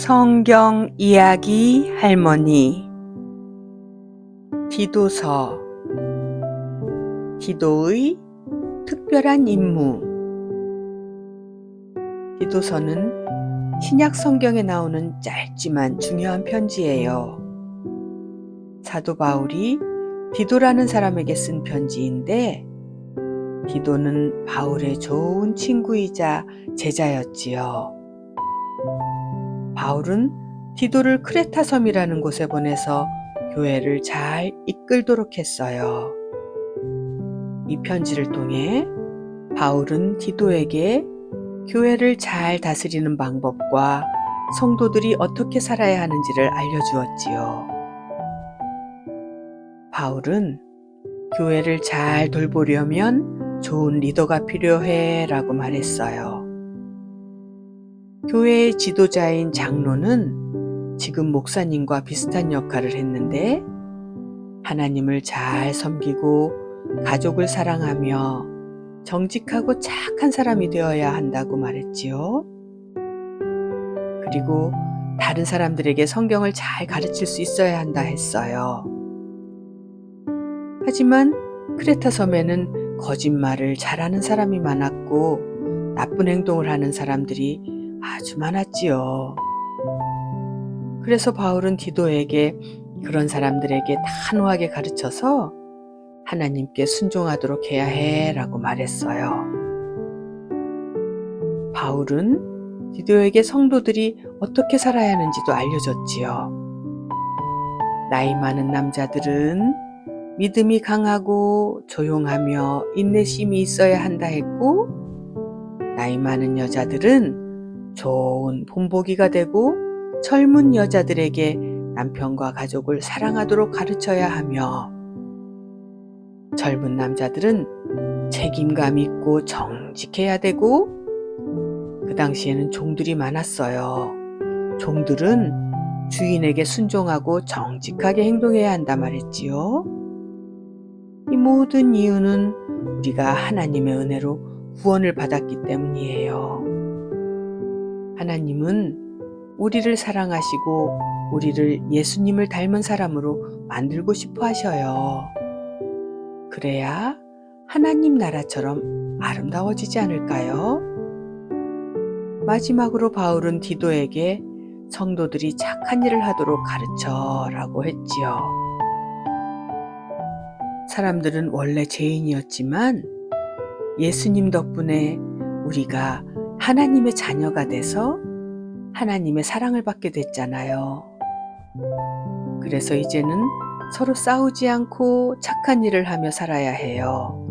성경 이야기 할머니 디도서 디도의 특별한 임무. 디도서는 신약 성경에 나오는 짧지만 중요한 편지예요. 사도 바울이 디도라는 사람에게 쓴 편지인데, 디도는 바울의 좋은 친구이자 제자였지요. 바울은 디도를 크레타 섬이라는 곳에 보내서 교회를 잘 이끌도록 했어요. 이 편지를 통해 바울은 디도에게 교회를 잘 다스리는 방법과 성도들이 어떻게 살아야 하는지를 알려주었지요. 바울은 교회를 잘 돌보려면 좋은 리더가 필요해 라고 말했어요. 교회의 지도자인 장로는 지금 목사님과 비슷한 역할을 했는데, 하나님을 잘 섬기고 가족을 사랑하며 정직하고 착한 사람이 되어야 한다고 말했지요. 그리고 다른 사람들에게 성경을 잘 가르칠 수 있어야 한다 했어요. 하지만 크레타 섬에는 거짓말을 잘하는 사람이 많았고 나쁜 행동을 하는 사람들이 아주 많았지요. 그래서 바울은 디도에게 그런 사람들에게 단호하게 가르쳐서 하나님께 순종하도록 해야 해 라고 말했어요. 바울은 디도에게 성도들이 어떻게 살아야 하는지도 알려줬지요. 나이 많은 남자들은 믿음이 강하고 조용하며 인내심이 있어야 한다 했고, 나이 많은 여자들은 좋은 본보기가 되고 젊은 여자들에게 남편과 가족을 사랑하도록 가르쳐야 하며, 젊은 남자들은 책임감 있고 정직해야 되고, 그 당시에는 종들이 많았어요. 종들은 주인에게 순종하고 정직하게 행동해야 한다 말했지요. 이 모든 이유는 우리가 하나님의 은혜로 구원을 받았기 때문이에요. 하나님은 우리를 사랑하시고 우리를 예수님을 닮은 사람으로 만들고 싶어 하셔요. 그래야 하나님 나라처럼 아름다워지지 않을까요? 마지막으로 바울은 디도에게 성도들이 착한 일을 하도록 가르쳐라고 했지요. 사람들은 원래 죄인이었지만 예수님 덕분에 우리가 하나님의 자녀가 돼서 하나님의 사랑을 받게 됐잖아요. 그래서 이제는 서로 싸우지 않고 착한 일을 하며 살아야 해요.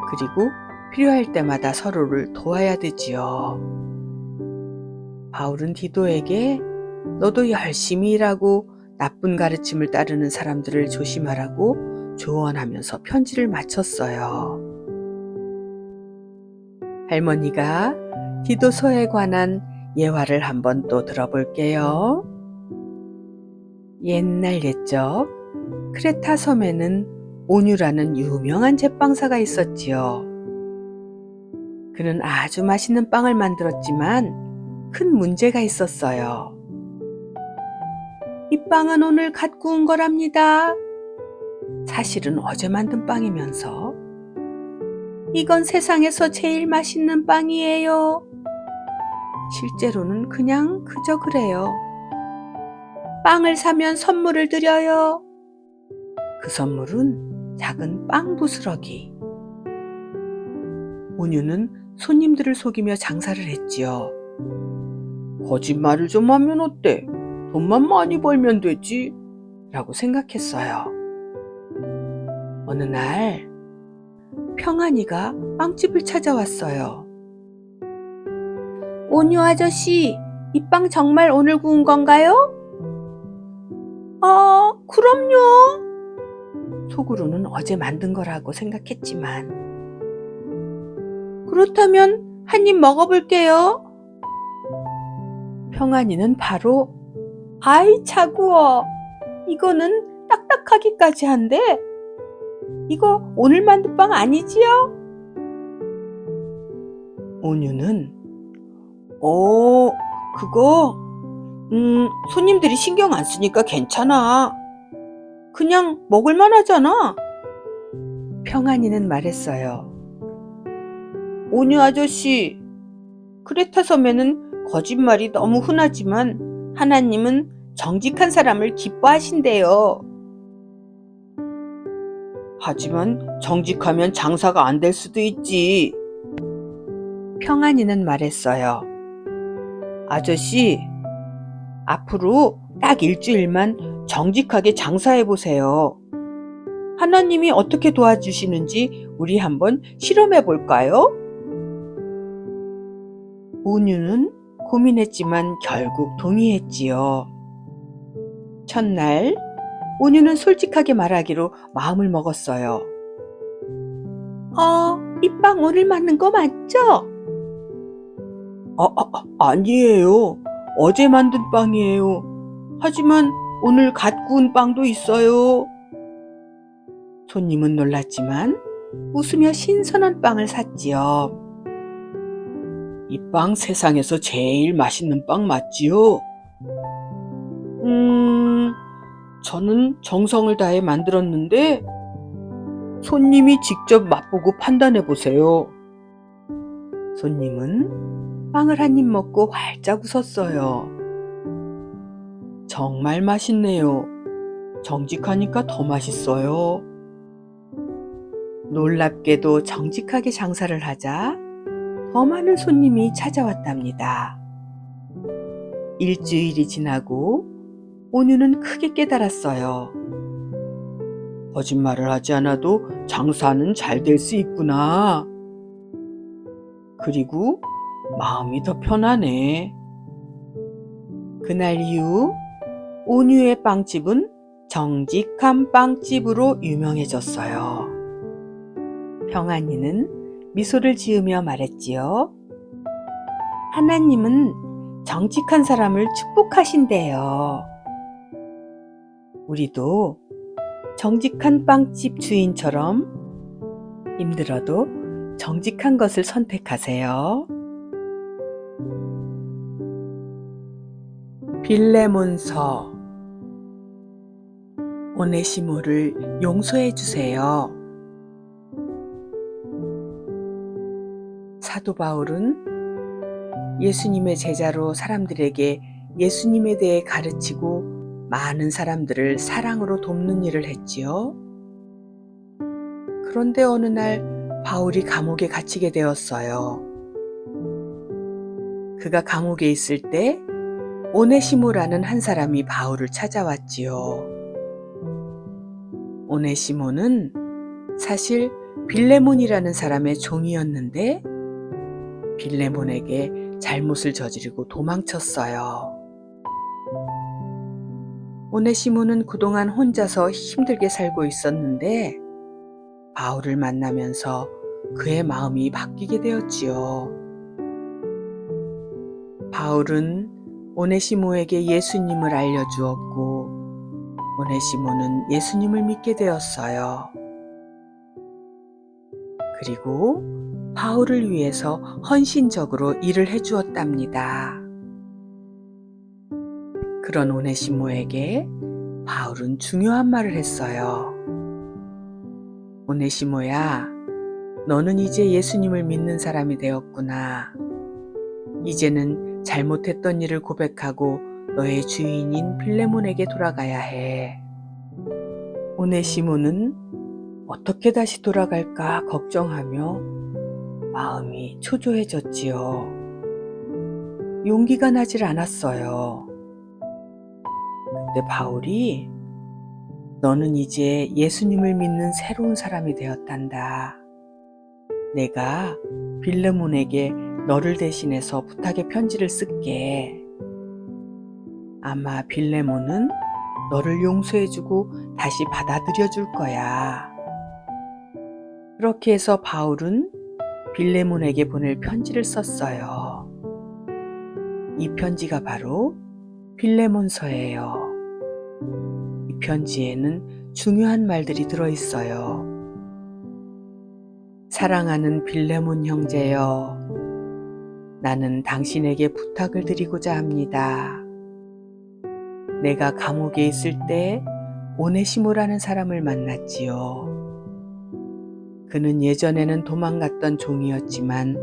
그리고 필요할 때마다 서로를 도와야 되지요. 바울은 디도에게 너도 열심히 일하고 나쁜 가르침을 따르는 사람들을 조심하라고 조언하면서 편지를 마쳤어요. 할머니가 디도서에 관한 예화를 한번 또 들어볼게요. 옛날 옛적 크레타 섬에는 오뉴라는 유명한 제빵사가 있었지요. 그는 아주 맛있는 빵을 만들었지만 큰 문제가 있었어요. 이 빵은 오늘 갓 구운 거랍니다. 사실은 어제 만든 빵이면서 이건 세상에서 제일 맛있는 빵이에요. 실제로는 그냥 그저 그래요. 빵을 사면 선물을 드려요. 그 선물은 작은 빵 부스러기. 오뉴는 손님들을 속이며 장사를 했지요. 거짓말을 좀 하면 어때? 돈만 많이 벌면 되지? 라고 생각했어요. 어느 날 평안이가 빵집을 찾아왔어요. 오뉴 아저씨, 이 빵 정말 오늘 구운 건가요? 그럼요. 속으로는 어제 만든 거라고 생각했지만, 그렇다면 한 입 먹어볼게요. 평안이는 바로 아이 차구워. 이거는 딱딱하기까지 한데 이거 오늘 만든 빵 아니지요? 오뉴는 그거 손님들이 신경 안 쓰니까 괜찮아. 그냥 먹을만 하잖아. 평안이는 말했어요. 오뉴 아저씨, 크레타 섬에는 거짓말이 너무 흔하지만 하나님은 정직한 사람을 기뻐하신대요. 하지만 정직하면 장사가 안 될 수도 있지. 평안이는 말했어요. 아저씨, 앞으로 딱 일주일만 정직하게 장사해보세요. 하나님이 어떻게 도와주시는지 우리 한번 실험해 볼까요? 오뉴는 고민했지만 결국 동의했지요. 첫날, 오뉴는 솔직하게 말하기로 마음을 먹었어요. 이 빵 오늘 만든 거 맞죠? 아니에요. 어제 만든 빵이에요. 하지만 오늘 갓 구운 빵도 있어요. 손님은 놀랐지만 웃으며 신선한 빵을 샀지요. 이 빵 세상에서 제일 맛있는 빵 맞지요? 저는 정성을 다해 만들었는데 손님이 직접 맛보고 판단해 보세요. 손님은 빵을 한 입 먹고 활짝 웃었어요. 정말 맛있네요. 정직하니까 더 맛있어요. 놀랍게도 정직하게 장사를 하자 더 많은 손님이 찾아왔답니다. 일주일이 지나고 오뉴는 크게 깨달았어요. 거짓말을 하지 않아도 장사는 잘 될 수 있구나. 그리고 마음이 더 편하네. 그날 이후 오뉴의 빵집은 정직한 빵집으로 유명해졌어요. 평안이는 미소를 지으며 말했지요. 하나님은 정직한 사람을 축복하신대요. 우리도 정직한 빵집 주인처럼 힘들어도 정직한 것을 선택하세요. 빌레몬서. 오네시모를 용서해 주세요. 사도 바울은 예수님의 제자로 사람들에게 예수님에 대해 가르치고 많은 사람들을 사랑으로 돕는 일을 했지요. 그런데 어느 날 바울이 감옥에 갇히게 되었어요. 그가 감옥에 있을 때 오네시모라는 한 사람이 바울을 찾아왔지요. 오네시모는 사실 빌레몬이라는 사람의 종이었는데 빌레몬에게 잘못을 저지르고 도망쳤어요. 오네시모는 그동안 혼자서 힘들게 살고 있었는데 바울을 만나면서 그의 마음이 바뀌게 되었지요. 바울은 오네시모에게 예수님을 알려주었고 오네시모는 예수님을 믿게 되었어요. 그리고 바울을 위해서 헌신적으로 일을 해주었답니다. 그런 오네시모에게 바울은 중요한 말을 했어요. 오네시모야, 너는 이제 예수님을 믿는 사람이 되었구나. 이제는 잘못했던 일을 고백하고 너의 주인인 빌레몬에게 돌아가야 해. 오네시모는 어떻게 다시 돌아갈까 걱정하며 마음이 초조해졌지요. 용기가 나질 않았어요. 그때 바울이 너는 이제 예수님을 믿는 새로운 사람이 되었단다. 내가 빌레몬에게 너를 대신해서 부탁의 편지를 쓸게. 아마 빌레몬은 너를 용서해주고 다시 받아들여 줄 거야. 그렇게 해서 바울은 빌레몬에게 보낼 편지를 썼어요. 이 편지가 바로 빌레몬서예요. 이 편지에는 중요한 말들이 들어있어요. 사랑하는 빌레몬 형제여, 나는 당신에게 부탁을 드리고자 합니다. 내가 감옥에 있을 때 오네시모라는 사람을 만났지요. 그는 예전에는 도망갔던 종이었지만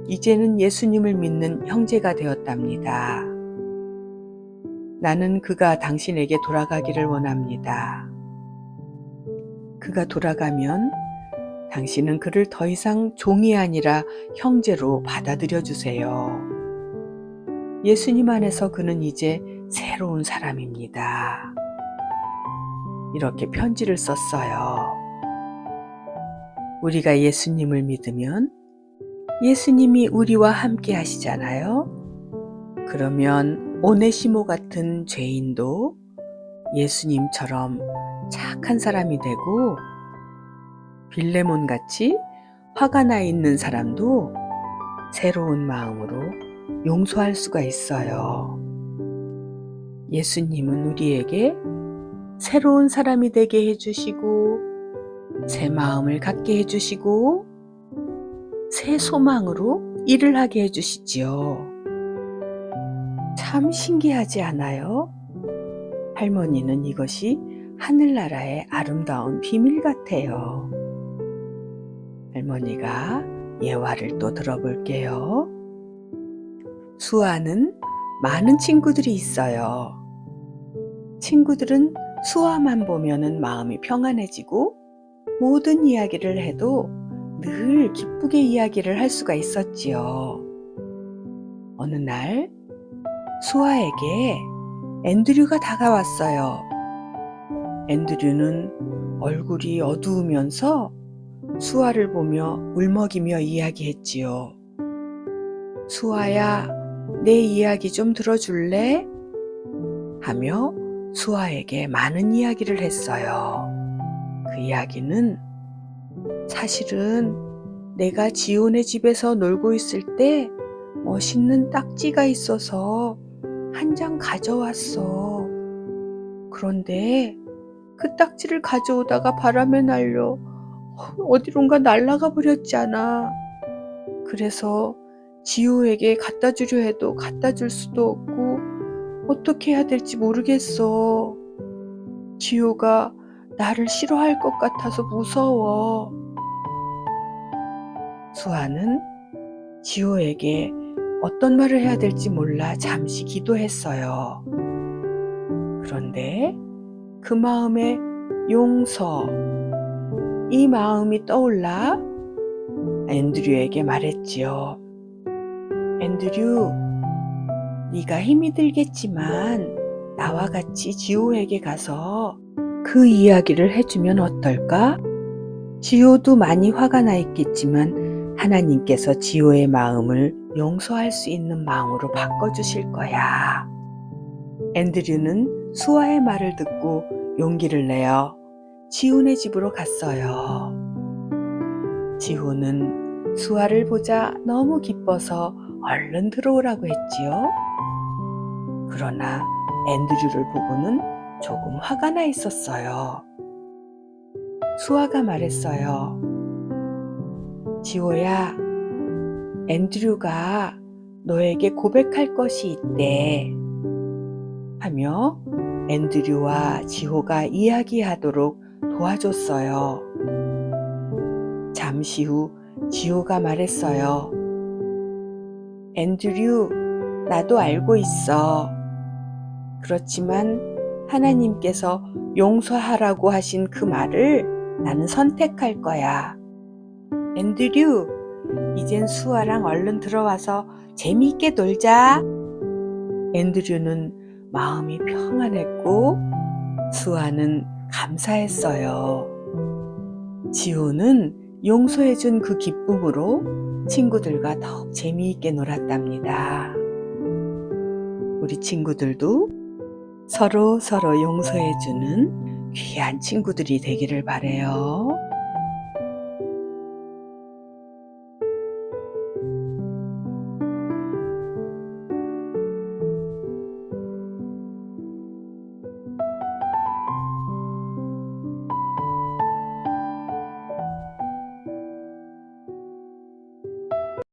이제는 예수님을 믿는 형제가 되었답니다. 나는 그가 당신에게 돌아가기를 원합니다. 그가 돌아가면 당신은 그를 더 이상 종이 아니라 형제로 받아들여 주세요. 예수님 안에서 그는 이제 새로운 사람입니다. 이렇게 편지를 썼어요. 우리가 예수님을 믿으면 예수님이 우리와 함께 하시잖아요. 그러면 오네시모 같은 죄인도 예수님처럼 착한 사람이 되고 빌레몬 같이 화가 나 있는 사람도 새로운 마음으로 용서할 수가 있어요. 예수님은 우리에게 새로운 사람이 되게 해주시고 새 마음을 갖게 해주시고 새 소망으로 일을 하게 해주시지요. 참 신기하지 않아요? 할머니는 이것이 하늘나라의 아름다운 비밀 같아요. 할머니가 예화를 또 들어볼게요. 수아는 많은 친구들이 있어요. 친구들은 수아만 보면은 마음이 평안해지고 모든 이야기를 해도 늘 기쁘게 이야기를 할 수가 있었지요. 어느 날 수아에게 앤드류가 다가왔어요. 앤드류는 얼굴이 어두우면서 수아를 보며 울먹이며 이야기했지요. 수아야, 내 이야기 좀 들어줄래? 하며 수아에게 많은 이야기를 했어요. 그 이야기는 사실은 내가 지온의 집에서 놀고 있을 때 멋있는 딱지가 있어서 한 장 가져왔어. 그런데 그 딱지를 가져오다가 바람에 날려 어디론가 날아가 버렸잖아. 그래서 지호에게 갖다 주려 해도 갖다 줄 수도 없고 어떻게 해야 될지 모르겠어. 지호가 나를 싫어할 것 같아서 무서워. 수아는 지호에게 어떤 말을 해야 될지 몰라 잠시 기도했어요. 그런데 그 마음에 용서, 이 마음이 떠올라 앤드류에게 말했지요. 앤드류, 네가 힘이 들겠지만 나와 같이 지호에게 가서 그 이야기를 해주면 어떨까? 지호도 많이 화가 나 있겠지만 하나님께서 지호의 마음을 용서할 수 있는 마음으로 바꿔주실 거야. 앤드류는 수아의 말을 듣고 용기를 내어 지호네 집으로 갔어요. 지호는 수아를 보자 너무 기뻐서 얼른 들어오라고 했지요. 그러나 앤드류를 보고는 조금 화가 나 있었어요. 수아가 말했어요. 지호야, 앤드류가 너에게 고백할 것이 있대. 하며 앤드류와 지호가 이야기하도록 도와줬어요. 잠시 후 지호가 말했어요. 앤드류, 나도 알고 있어. 그렇지만 하나님께서 용서하라고 하신 그 말을 나는 선택할 거야. 앤드류, 이젠 수아랑 얼른 들어와서 재미있게 놀자. 앤드류는 마음이 평안했고 수아는 감사했어요. 지호는 용서해준 그 기쁨으로 친구들과 더욱 재미있게 놀았답니다. 우리 친구들도 서로 용서해주는 귀한 친구들이 되기를 바라요.